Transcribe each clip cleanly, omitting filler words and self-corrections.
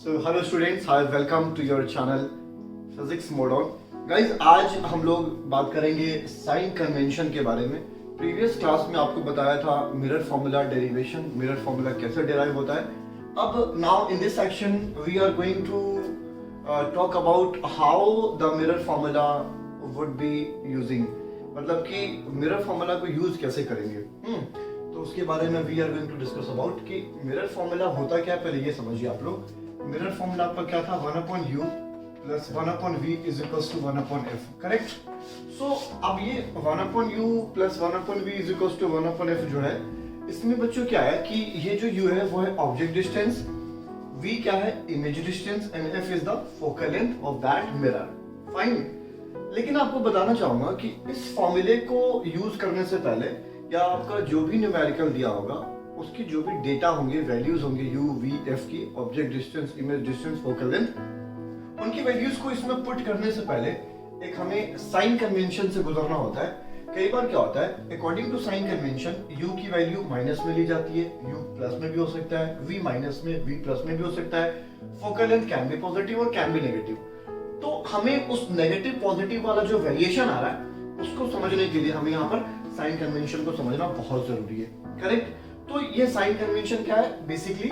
So hello students, hi, welcome to your channel Physics Mode On. Guys, आज हम लोग बात करेंगे साइन कन्वेंशन के बारे में. प्रीवियस क्लास में आपको बताया था mirror formula derivation, mirror formula कैसे डेराइव होता है. अब now in this section we are going to talk about how the mirror formula would be using, मतलब कि मिरर फॉर्मूला को यूज कैसे करेंगे. तो उसके बारे में we are going to discuss about कि मिरर फॉर्मूला होता क्या है. पहले ये समझिए आप लोग. मिरर फॉर्मूला आपका क्या था, 1/u plus 1/v is equals to 1/f. Correct. So अब ये 1/u plus 1/v is equals to 1/f जो है, इसमें बच्चों क्या है कि ये जो u है वो है ऑब्जेक्ट डिस्टेंस, v क्या है image distance and f is the focal length of that mirror. Fine. लेकिन आपको बताना चाहूंगा कि इस फॉर्मूले को यूज करने से पहले या आपका जो भी न्यूमेरिकल दिया होगा उसकी जो भी डेटा होंगे, वैल्यूज होंगे u, v, f की, object distance, image distance, focal length, उनकी वैल्यूज को इसमें पुट करने से पहले एक हमें साइन कन्वेंशन से गुजरना होता है. कई बार क्या होता है, according to sign convention u की वैल्यू माइनस में ली जाती है, u प्लस में भी हो सकता है, v माइनस में, v प्लस में भी हो सकता है. Focal length can be positive और कैन बी नेगेटिव. तो हमें उस नेगेटिव पॉजिटिव वाला जो वेरिएशन आ रहा है उसको समझने के लिए हमें यहाँ पर साइन कन्वेंशन को समझना बहुत जरूरी है. करेक्ट. तो ये साइन कन्वेंशन क्या है, बेसिकली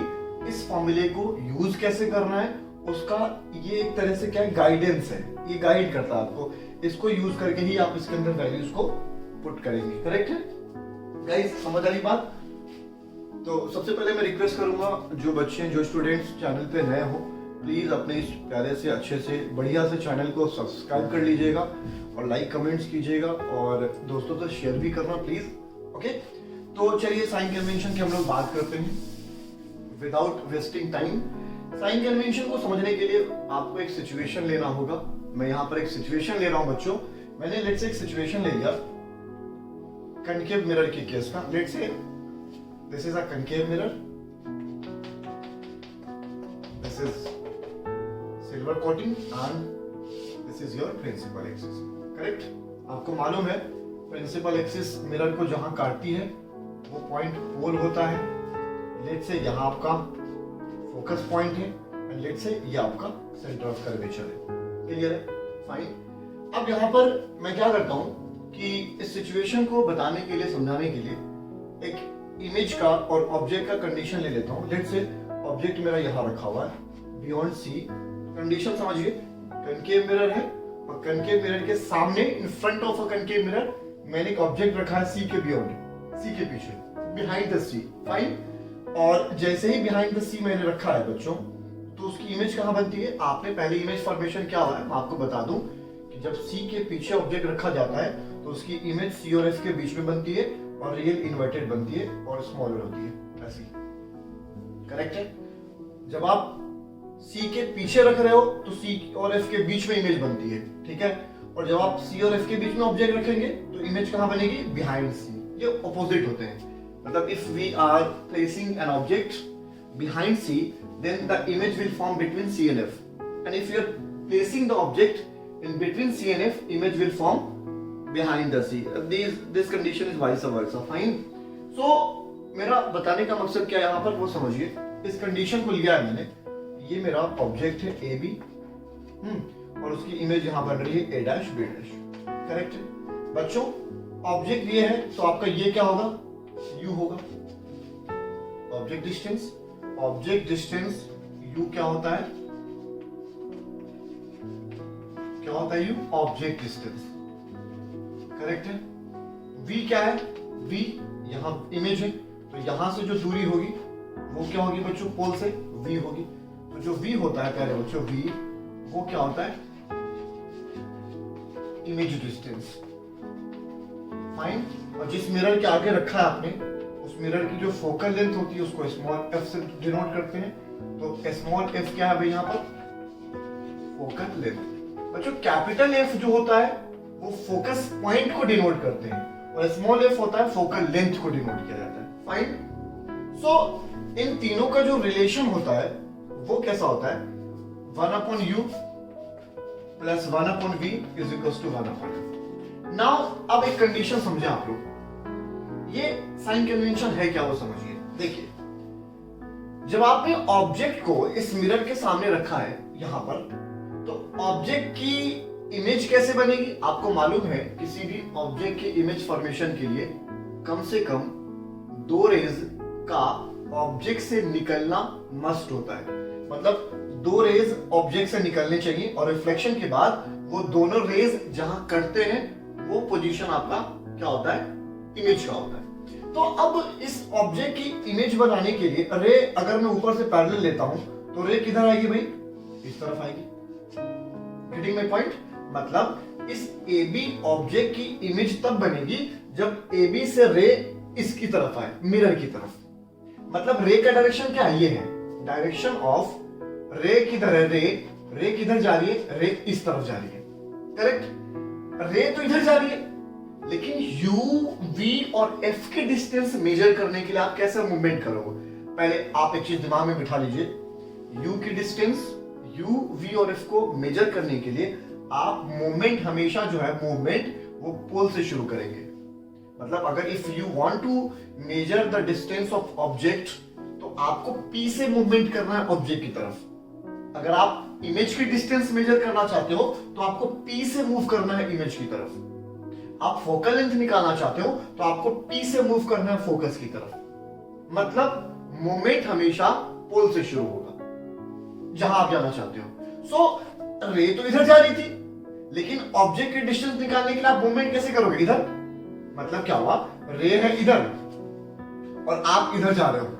इस फॉर्मूले को यूज कैसे करना है उसका ये एक तरह से क्या है, गाइडेंस है. ये गाइड करता है आपको. इसको यूज करके ही आप इसके अंदर वैल्यूज को पुट करेंगे. करेक्ट है गाइस, समझ आ रही बात. तो सबसे पहले मैं रिक्वेस्ट करूंगा जो बच्चे, जो स्टूडेंट्स चैनल पे नए हो, प्लीज अपने इस प्यारे से, अच्छे से, बढ़िया से चैनल को सब्सक्राइब कर लीजिएगा और लाइक कमेंट्स कीजिएगा और दोस्तों से शेयर भी करना प्लीज. ओके. तो चलिए साइन कन्वेंशन की हम लोग बात करते हैं without wasting time. Sign convention को समझने के लिए आपको एक सिचुएशन लेना होगा. मैं यहाँ पर एक सिचुएशन ले रहा हूँ बच्चों. मैंने लेट्स से एक सिचुएशन ले लिया कनकेव मिरर के केस का. Let's say this is a concave mirror, this is silver coating and this is your principal axis. Correct. आपको मालूम है प्रिंसिपल एक्सिस मिरर को जहां काटती है वो पॉइंट पोल होता है. लेट्स से यहाँ आपका फोकस पॉइंट है एंड लेट्स से ये आपका सेंटर ऑफ कर्वेचर है. क्लियर है. फाइन. अब यहाँ पर मैं क्या करता हूँ कि इस सिचुएशन को बताने के लिए, समझाने के लिए एक इमेज का और ऑब्जेक्ट का कंडीशन ले लेता हूँ. लेट्स से ऑब्जेक्ट मेरा यहाँ रखा हुआ है बियॉन्ड सी. कंडीशन समझिए, कनकेव मिरर है और कनकेव मिरर के सामने, इन front of a concave mirror, मैंने एक ऑब्जेक्ट रखा है सी के बियॉन्ड, सी के पीछे, बिहाइंड द सी. फाइन. और जैसे ही बिहाइंड द सी मैंने रखा है बच्चों, तो उसकी इमेज कहां बनती है. आपने पहले इमेज फॉर्मेशन क्या हुआ है मैं आपको बता दूं कि जब सी के पीछे ऑब्जेक्ट रखा जाता है तो उसकी इमेज सी और एफ के बीच में बनती है और रियल इन्वर्टेड बनती है और स्मॉलर होती है ऐसी. करेक्ट है. जब आप सी के पीछे रख रहे हो तो सी और एफ के बीच में इमेज बनती है. ठीक है. और जब आप सी और एफ के बीच में ऑब्जेक्ट रखेंगे तो इमेज कहां बनेगी, बिहाइंड सी. ये ऑपोजिट होते हैं. मतलब if we are placing an object behind C, then the image will form between C and F. And if you are placing the object in between C and F, image will form behind the C. This condition is vice versa. Fine. So मेरा बताने का मकसद क्या है यहाँ पर वो समझिए. इस कंडीशन को लिया है मैंने. ये मेरा ऑब्जेक्ट है ए बी और उसकी इमेज यहाँ बन रही है ए डैश बी डैश. करेक्ट है बच्चों. ऑब्जेक्ट ये है तो आपका ये क्या होगा, U होगा. Object distance, object distance u क्या होता है, क्या होता है u, ऑब्जेक्ट डिस्टेंस. करेक्ट है. v क्या है, v यहां इमेज है तो यहां से जो दूरी होगी वो क्या होगी बच्चों, पोल से v होगी. तो जो v होता है प्यारे बच्चों, v वो क्या होता है, इमेज डिस्टेंस. फाइन. और जिस मिरर के आगे रखा है आपने, उस मिरर की जो फोकल लेंथ होती है उसको स्मॉल एफ से डिनोट करते हैं. तो स्मॉल एफ क्या है भाई यहाँ पर, फोकल लेंथ. बच्चों कैपिटल एफ जो होता है वो फोकस पॉइंट को डिनोट करते हैं और स्मॉल एफ होता है फोकल लेंथ को डिनोट किया जाता है. फाइन. सो इन तीनों का जो रिलेशन होता है वो कैसा होता है, 1/u plus 1/v is equals to 1/f. Now अब एक कंडीशन समझे आप लोग. ये साइन कन्वेंशन है क्या वो समझिए. देखिए जब आपने ऑब्जेक्ट को इस मिरर के सामने रखा है यहां पर, तो ऑब्जेक्ट की इमेज कैसे बनेगी? आपको मालूम है किसी भी ऑब्जेक्ट की इमेज फॉर्मेशन के लिए कम से कम 2 रेज का ऑब्जेक्ट से निकलना मस्ट होता है। मतलब 2 रेज ऑब्जेक्ट से निकलने चाहिए और रिफ्लेक्शन के बाद वो दोनों रेज जहां कटते हैं वो पोजीशन आपका क्या होता है? इमेज का होता है। तो अब इस ऑब्जेक्ट की इमेज बनाने के लिए रे अगर मैं ऊपर से पैरेलल लेता हूं तो रे किधर आएगी भाई? इस तरफ आएगी। Getting my point? मतलब इस AB ऑब्जेक्ट की इमेज तब बनेगी जब AB से रे इसकी तरफ आए, मिरर की तरफ। मतलब रे का डायरेक्शन क्या है? ये है डायरेक्शन ऑफ रे। किधर है रे किधर जा रही है? रे इस तरफ जा रही है, करेक्ट? रे तो इधर जा रही है, लेकिन U, V और F के डिस्टेंस मेजर करने के लिए आप कैसे मूवमेंट करोगे? पहले आप एक चीज दिमाग में बिठा लीजिए, U की डिस्टेंस, U, V और F को मेजर करने के लिए आप मूवमेंट हमेशा जो है मूवमेंट वो पोल से शुरू करेंगे। मतलब अगर if you want to measure the distance of object तो आपको P से मूवमेंट करना है ऑब्जेक्ट की तरफ। अगर आप इमेज की डिस्टेंस मेजर करना चाहते हो तो आपको P से मूव करना है इमेज की तरफ। आप फोकल लेंथ निकालना चाहते हो तो आपको P से मूव करना है फोकस की तरफ। मतलब मूवमेंट हमेशा पोल से शुरू होगा जहां आप जाना चाहते हो। सो रे तो इधर जा रही थी, लेकिन ऑब्जेक्ट की डिस्टेंस निकालने के लिए आप मूवमेंट कैसे करोगे? इधर। मतलब क्या हुआ? रे है इधर और आप इधर जा रहे हो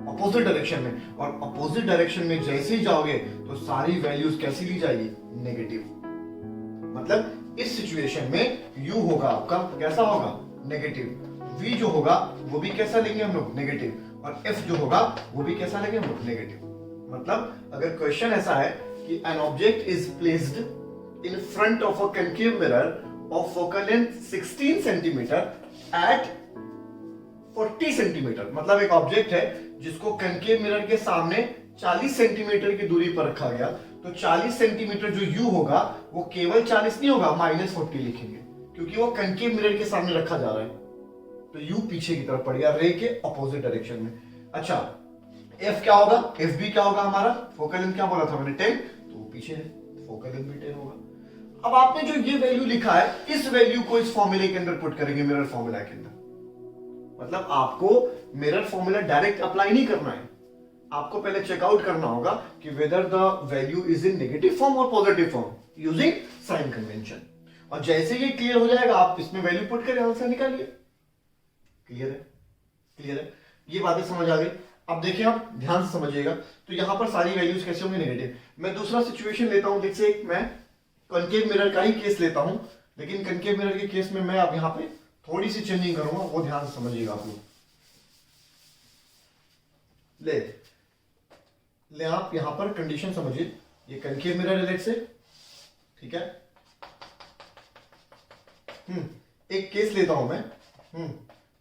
अपोजिट डायरेक्शन में, और अपोजिट डायरेक्शन में जैसे ही जाओगे तो सारी वैल्यूज कैसी ली जाएगी? नेगेटिव। मतलब इस सिचुएशन में U होगा आपका कैसा होगा? नेगेटिव। V जो होगा वो भी कैसा लेंगे हम लोग? नेगेटिव। और F जो होगा वो भी कैसा लेंगे हम लोग? नेगेटिव। मतलब अगर क्वेश्चन ऐसा है कि an object is placed in front of a concave mirror of focal length 16 centimeter at 40 centimeter. मतलब एक ऑब्जेक्ट है जिसको कनकेव मिरर के सामने 40 सेंटीमीटर की दूरी पर रखा गया, तो 40 सेंटीमीटर जो U होगा वो केवल 40 नहीं होगा, -40 लिखेंगे, क्योंकि वो कनकेव मिरर के सामने रखा जा रहा है। तो U पीछे की तरफ पड़ गया, रे के अपोजिट डायरेक्शन में। अच्छा, F क्या होगा? FB क्या होगा हमारा? फोकल लेंथ क्या बोला था मैंने? 10, तो वो पीछे है, फोकल लेंथ भी 10 होगा। अब आपने जो ये वैल्यू लिखा है, इस वैल्यू को इस फॉर्मूले के अंदर पुट करेंगे, मिरर फॉर्मूला के अंदर। मतलब आपको मिरर फॉर्मूला डायरेक्ट अप्लाई नहीं करना है, आपको पहले चेकआउट करना होगा कि whether the value is in negative form और positive form using sign convention. और जैसे ये क्लियर हो जाएगा आप इसमें वैल्यू पुट करें, आंसर निकालिए। क्लियर है? क्लियर है? ये बातें समझ आ गई। अब देखिए, आप ध्यान से समझिएगा। तो यहां पर सारी वैल्यूज कैसे होंगी? नेगेटिव। मैं दूसरा सिचुएशन लेता हूं, जैसे मैं कनकेव मिरर का ही केस लेता हूं, लेकिन कनकेव मिरर के केस में मैं अब यहां पे थोड़ी सी चेंजिंग करूंगा, वो ध्यान से समझिएगा आप लोग। ले आप यहां पर कंडीशन समझिए, ये कनकेव मिरर है लेट्स से, ठीक है। एक केस लेता हूं मैं,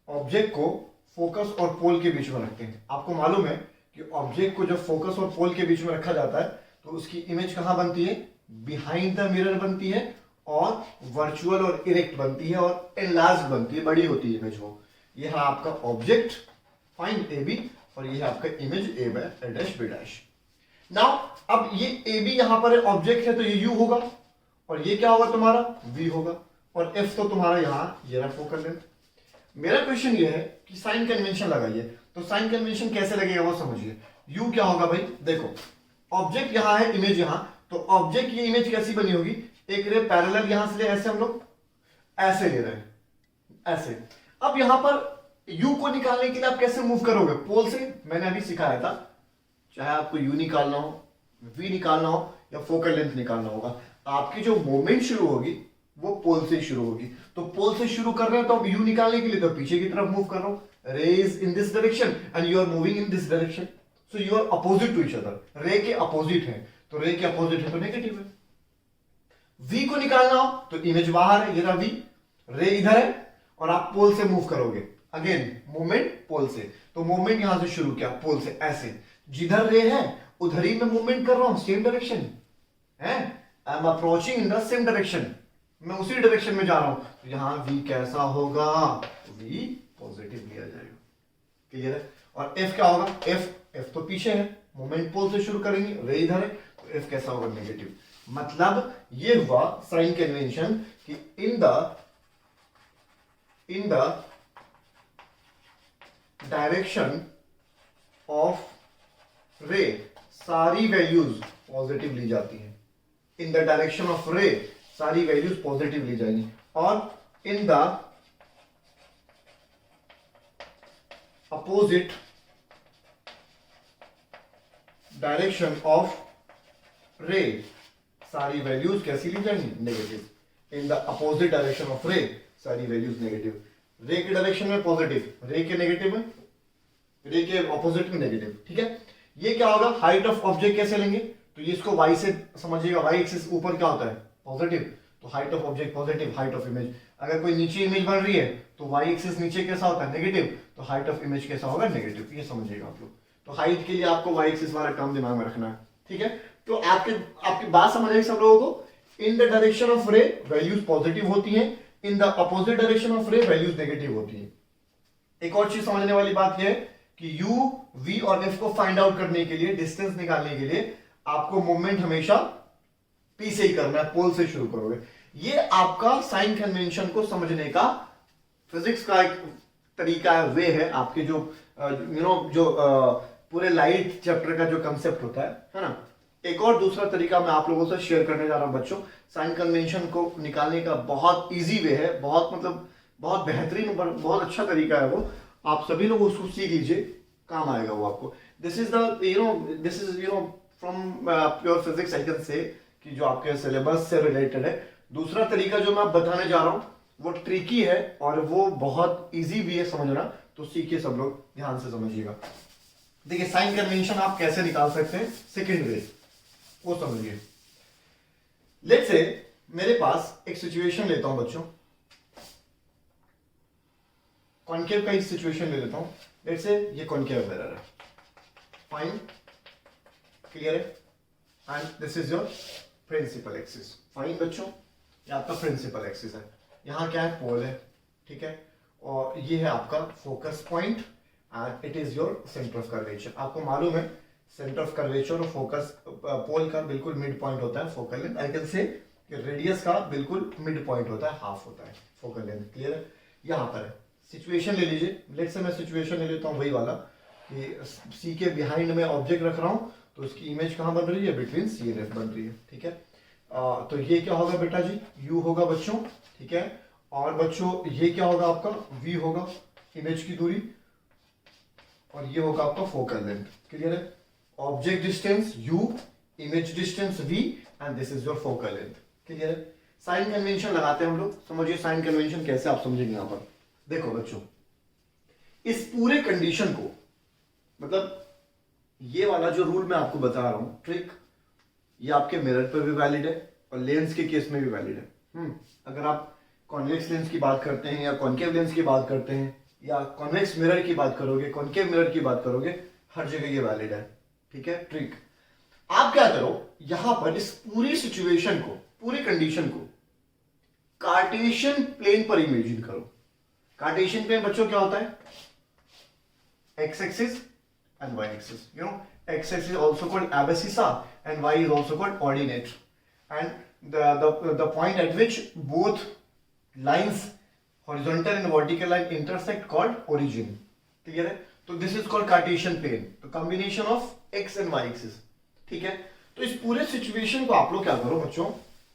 ऑब्जेक्ट को फोकस और पोल के बीच में रखते हैं। आपको मालूम है कि ऑब्जेक्ट को जब फोकस और पोल के बीच में रखा जाता है तो उसकी इमेज कहां बनती है? बिहाइंड द मिरर बनती है, और वर्चुअल और इरेक्ट बनती है, और एनलार्ज बनती है, बड़ी होती है इमेज वो। ये है आपका ऑब्जेक्ट फाइंड AB, और ये है आपका image A dash B dash. Now अब ये AB यहां पर ऑब्जेक्ट है तो ये U होगा, और ये क्या होगा तुम्हारा? V होगा, और F तो तुम्हारा यहां ये रहा फोकल लेंथ। मेरा क्वेश्चन ये है कि साइन कन्वेंशन लगाइए। तो साइन कन्वेंशन कैसे लगेगा वो समझिए। U क्या होगा भाई? देखो, ऑब्जेक्ट यहां है, इमेज यहां, तो ऑब्जेक्ट की इमेज कैसी बनी होगी? एक रे पैरेलल यहां से ले, ऐसे हम लोग ऐसे ले रहे हैं, ऐसे। अब यहां पर U को निकालने के लिए आप कैसे मूव करोगे? पोल से। मैंने अभी सिखाया था, चाहे आपको U निकालना हो, V निकालना हो, या फोकल लेंथ निकालना होगा, आपकी जो मूवमेंट शुरू होगी वो पोल से शुरू होगी। तो पोल से शुरू कर रहे हैं तो अब U निकालने के लिए तो पीछे की तरफ मूव कर रहा हूं। Ray is in this direction and you are moving in this direction, so you are opposite to each other. Ray के अपोजिट है, तो रे के अपोजिट है तो नेगेटिव है। V को निकालना हो तो इमेज बाहर है, ये रहा V, रे इधर है, और आप पोल से मूव करोगे। अगेन मूवमेंट पोल से, तो मूवमेंट यहां से शुरू किया पोल से, ऐसे जिधर रे है उधर ही मैं मूवमेंट कर रहा हूं, सेम डायरेक्शन है, I am approaching in the same direction, मैं उसी डायरेक्शन में जा रहा हूं। तो यहां V कैसा होगा? V पॉजिटिव लिया जाएगा। क्लियर है? और F क्या होगा? F एफ तो पीछे है, मोमेंट पोल से शुरू करेंगे, रे इधर है, तो एफ कैसा होगा? नेगेटिव। मतलब ये हुआ साइन कन्वेंशन कि इन द डायरेक्शन ऑफ रे सारी वैल्यूज पॉजिटिव ली जाती हैं। इन द डायरेक्शन ऑफ रे सारी वैल्यूज पॉजिटिव ली जाएंगी, और in the opposite direction of रे सारी वैल्यूज कैसी ली जाएंगी? Negative. In the opposite direction of रे सारी वैल्यूज नेगेटिव। रे के डायरेक्शन में पॉजिटिव, रे के नेगेटिव में, रे के ऑपोजिट में नेगेटिव। ठीक है, ये क्या होगा? हाइट ऑफ ऑब्जेक्ट कैसे लेंगे? तो ये इसको y से समझिएगा, y एक्सिस ऊपर क्या होता है? पॉजिटिव, तो height of object positive, height of image. अगर कोई नीचे इमेज बन रही है तो y एक्सिस नीचे कैसा होता है? नेगेटिव, तो हाइट ऑफ इमेज कैसा होगा? नेगेटिव। ये समझिएगा आप लोग। तो हाइट के लिए आपको y एक्सिस वाला टर्म दिमाग में रखना है। ठीक है, तो आपकी बात समझ आई सब लोगों को? इन द डायरेक्शन ऑफ रे वैल्यूज पॉजिटिव होती हैं, in the opposite direction of रे वैल्यूज नेगेटिव होती हैं। एक और चीज समझने वाली बात यह है कि u, v और f को फाइंड आउट करने के लिए, डिस्टेंस निकालने के लिए आपको मूवमेंट हमेशा p से ही करना है, पोल से शुरू करोगे। ये आपका साइन कन्वेंशन को समझने का फिजिक्स का एक तरीका है, वे है। आपके जो पूरे लाइट चैप्टर का जो कंसेप्ट होता है ना। एक और दूसरा तरीका मैं आप लोगों से शेयर करने जा रहा हूं बच्चों। साइन कन्वेंशन को निकालने का बहुत इजी वे है, बहुत बेहतरीन, बहुत अच्छा तरीका है वो। आप सभी लोग उसको सीख लीजिए, काम आएगा वो आपको। This is from pure physics I can say, कि जो आपके सिलेबस से रिलेटेड है। दूसरा तरीका जो मैं बताने जा रहा हूं वो ट्रिकी है और वो बहुत इजी भी है समझना, तो सीखिए सब लोग, ध्यान से समझिएगा। देखिए साइन कन्वेंशन आप कैसे निकाल सकते हैं, सेकेंड वे वो समझिए। लेट्स से मेरे पास एक सिचुएशन लेता हूं बच्चों, कॉनकेव का एक सिचुएशन ले लेता हूं। लेट्स से ये कॉनकेव मिरर है, फाइन, क्लियर है, and this is your principal axis. Fine बच्चों, ये आपका प्रिंसिपल एक्सिस है। यहां क्या है? पोल है, ठीक है, और ये है आपका focus point and it is your centre of curvature. आपको मालूम है सेंटर ऑफ कर्वेचर और फोकस पोल का बिल्कुल मिड पॉइंट होता है focal length. I can say कि रेडियस का बिल्कुल मिड पॉइंट होता है, हाफ होता है फोकल लेंथ, क्लियर है। यहां पर है, सिचुएशन ले लीजिए। लेट्स से मैं सिचुएशन ले लेता हूं वही वाला कि सी के बिहाइंड में ऑब्जेक्ट रख रहा हूं, तो उसकी इमेज कहां बन रही है? बिटवीन सी एंड एफ बन रही है, ठीक है। तो ये क्या होगा बेटा जी? यू होगा बच्चों, ठीक है। और बच्चों ये क्या होगा आपका? वी होगा, इमेज की दूरी, और ये होगा आपका फोकल लेंथ, क्लियर है। Object distance u, image distance v and this is your focal length, clear है। साइन कन्वेंशन लगाते हैं हम लोग, समझिए साइन कन्वेंशन कैसे आप समझेंगे यहां पर। देखो बच्चों, इस पूरे कंडीशन को, मतलब ये वाला जो रूल मैं आपको बता रहा हूं, ट्रिक, ये आपके मिरर पर भी वैलिड है और लेंस के केस में भी वैलिड है। अगर आप कॉन्वेक्स लेंस की बात करते हैं या कॉन्केव लेंस की बात करते हैं या कॉन्वेक्स मिरर की बात करोगे, कॉन्केव मिरर की बात करोगे, हर जगह ये वैलिड है, ठीक है। ट्रिक, आप क्या करो, यहां पर इस पूरी सिचुएशन को, पूरी कंडीशन को कार्टेशियन प्लेन पर इमेजिन करो। कार्टेशियन प्लेन बच्चों क्या होता है? X axis and y axis. You know, x axis is also called abscissa and y is also called ordinate. And the point at which both lines, horizontal and vertical line intersect called origin. Clear है? तो this is called Cartesian plane. तो combination of x and y axis. ठीक है? तो इस पूरे situation को आप लोग क्या करो बच्चों?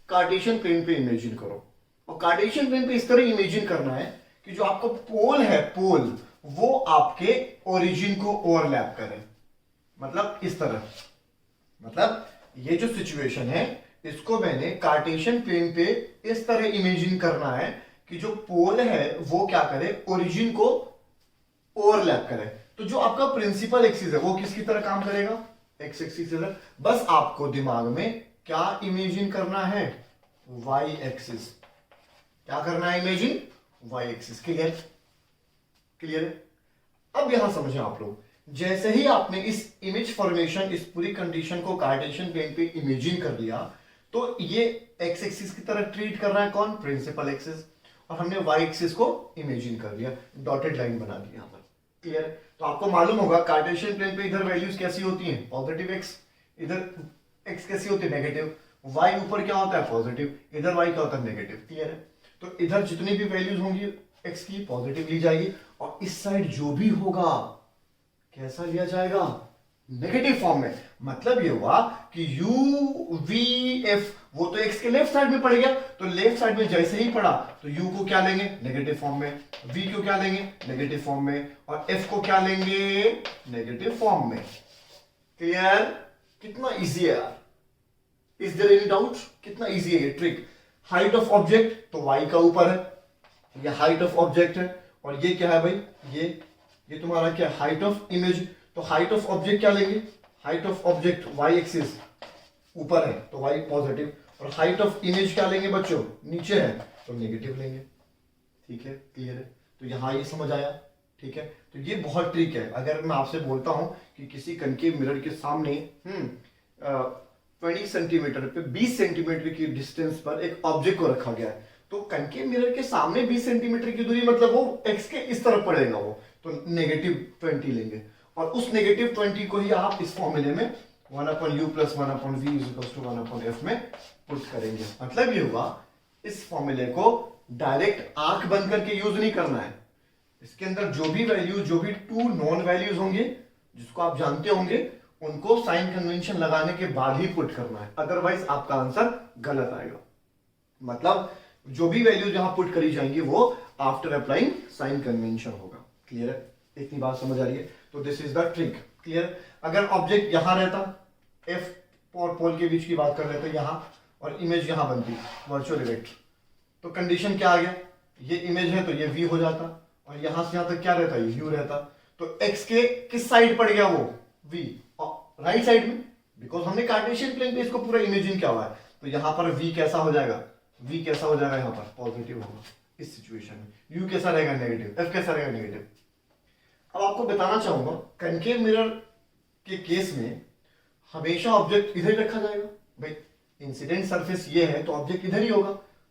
कार्टेशियन प्लेन पे इमेजिन करो। और कार्टेशियन प्लेन पे इस तरह इमेजिन करना है कि जो आपका पोल है, पोल, वो आपके ओरिजिन को ओवरलैप करे, मतलब इस तरह। मतलब ये जो सिचुएशन है इसको मैंने कार्टेशियन प्लेन पे इस तरह इमेजिन करना है कि जो पोल है वो क्या करे? ओरिजिन को ओवरलैप करे। तो जो आपका प्रिंसिपल एक्सिस है वो किसकी तरह काम करेगा? एक्स एक्सिस की तरह। बस आपको दिमाग में क्या इमेजिन करना है? Y axis. क्या करना है imagine? Y axis, clear? Clear है। अब यहां समझें आप लोग, जैसे ही आपने इस इमेज फॉर्मेशन, इस पूरी कंडीशन को कार्टेशियन प्लेन पे इमेजिन कर लिया, तो ये एक्स एक्सिस की तरह ट्रीट कर रहा है कौन? Principal axis. और हमने वाई एक्सिस को इमेजिन कर लिया, डॉटेड लाइन बना दी यहां पर, क्लियर है? तो आपको मालूम होगा कार्टेशियन प्लेन पे इधर वैल्यूज कैसी होती हैं, पॉजिटिव एक्स, इधर एक्स कैसी होती है, नेगेटिव, वाई ऊपर क्या होता है, पॉजिटिव, इधर वाई क्या होता है, नेगेटिव। क्लियर है? तो इधर जितनी भी वैल्यूज होंगी एक्स की पॉजिटिव ली जाएगी, और इस साइड जो भी होगा कैसा लिया जाएगा, नेगेटिव फॉर्म में। मतलब ये हुआ कि u v f वो तो x के लेफ्ट साइड में पड़ गया, तो लेफ्ट साइड में जैसे ही पड़ा तो u को क्या लेंगे, नेगेटिव फॉर्म में, v को क्या लेंगे, नेगेटिव फॉर्म में, और f को क्या लेंगे, नेगेटिव फॉर्म में। क्लियर? कितना इजी है यार, इज देयर एनी डाउट? कितना इजी है ये ट्रिक। हाइट ऑफ ऑब्जेक्ट तो y का ऊपर है, ये हाइट ऑफ ऑब्जेक्ट है, और ये क्या है भाई, ये तुम्हारा क्या, हाइट ऑफ इमेज। तो हाइट ऑफ ऑब्जेक्ट क्या लेंगे, height of object y axis ऊपर है तो y पॉजिटिव, और हाइट ऑफ इमेज क्या लेंगे बच्चों, नीचे है तो नेगेटिव लेंगे। ठीक है? क्लियर है? तो यहां ये समझ आया। ठीक है? तो ये बहुत ट्रिक है। अगर मैं आपसे बोलता हूं कि किसी कनकेव मिरर के सामने 20 सेंटीमीटर पे 20 सेंटीमीटर की डिस्टेंस पर एक ऑब्जेक्ट को रखा गया है, तो कनकेव मिरर के सामने 20 सेंटीमीटर की दूरी मतलब वो एक्स के इस तरफ पड़ेगा, वो तो -20 लेंगे, और उस -20 को ही आप इस फॉर्मूले में 1/u + 1/v = 1/f में पुट करेंगे। मतलब ये हुआ, इस फॉर्मूले को डायरेक्ट आंख बंद करके यूज नहीं करना है। इसके अंदर जो भी वैल्यू, जो भी 2 नॉन वैल्यूज होंगे जिसको आप जानते होंगे, उनको साइन कन्वेंशन लगाने के बाद ही पुट करना है, अदरवाइज आपका आंसर गलत आएगा। मतलब जो भी वैल्यू जहां पुट करी जाएंगी वो आफ्टर अप्लाइंग साइन कन्वेंशन होगा। क्लियर है? इतनी बात समझ आ रही है? तो this is the trick. Clear? अगर ऑब्जेक्ट यहां रहता, एफ और पोल के बीच की बात कर रहे थे यहां, और इमेज यहां बनती वर्चुअल इवेक्टर, तो कंडीशन क्या आ गया, ये इमेज है तो ये वी हो जाता, और यहां से यहां तक क्या रहता, ये यू रहता। तो एक्स के किस साइड पड़ गया वो, वी, राइट साइड में, बिकॉज हमने कार्टेशियन प्लेन पे इसको पूरा इमेजिन किया हुआ है। तो यहां पर v कैसा हो जाएगा, v कैसा हो जाएगा, यहां पर पॉजिटिव होगा इस सिचुएशन में, u कैसा रहेगा, नेगेटिव, f कैसा रहेगा, नेगेटिव। अब आपको बताना चाहूंगा, कनकेव मिरर के केस में हमेशा ऑब्जेक्ट इधर ही रखा जाएगा। भाई इंसिडेंट सरफेस ये है तो ऑब्जेक्ट इधर ही होगा,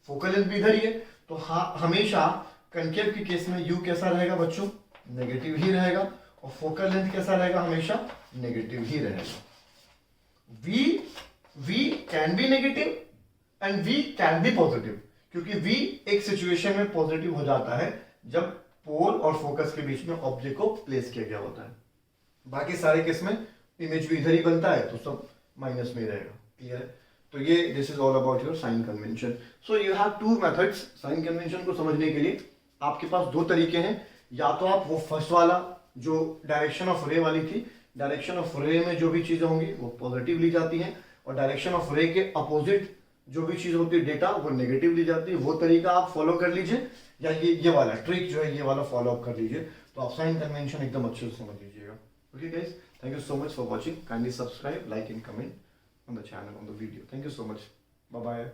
फोकल लेंथ भी इधर ही है, तो हमेशा कनकेव के केस में u कैसा रहेगा बच्चों, नेगेटिव ही रहेगा, और फोकल लेंथ कैसा रहेगा, हमेशा नेगेटिव ही रहेगा। v can be negative and v can be positive, क्योंकि v एक सिचुएशन में पॉजिटिव हो जाता है जब पोल और फोकस के बीच में ऑब्जेक्ट को प्लेस किया गया होता है। बाकी सारे केस में इमेज भी इधर ही बनता है तो सब माइनस में ही रहेगा। क्लियर है? तो ये this is all about your sign convention. So you have 2 methods sign convention को समझने के लिए। आपके पास 2 तरीके हैं, या तो आप वो फर्स्ट वाला जो डायरेक्शन ऑफ रे वाली थी, डायरेक्शन ऑफ रे में जो भी चीजें होंगी वो पॉजिटिव ली जाती हैं, और डायरेक्शन ऑफ रे के अपोजिट जो भी चीज होती है डेटा वो नेगेटिव ली जाती है। वो तरीका आप फॉलो कर लीजिए, या ये वाला ट्रिक जो है ये वाला फॉलो अप कर लीजिए, तो आप साइन कन्वेंशन एकदम अच्छे से समझ लीजिएगा। Okay guys, thank you so much for watching. Kindly subscribe, like and comment on the channel, on the video. Thank you so much. Bye bye.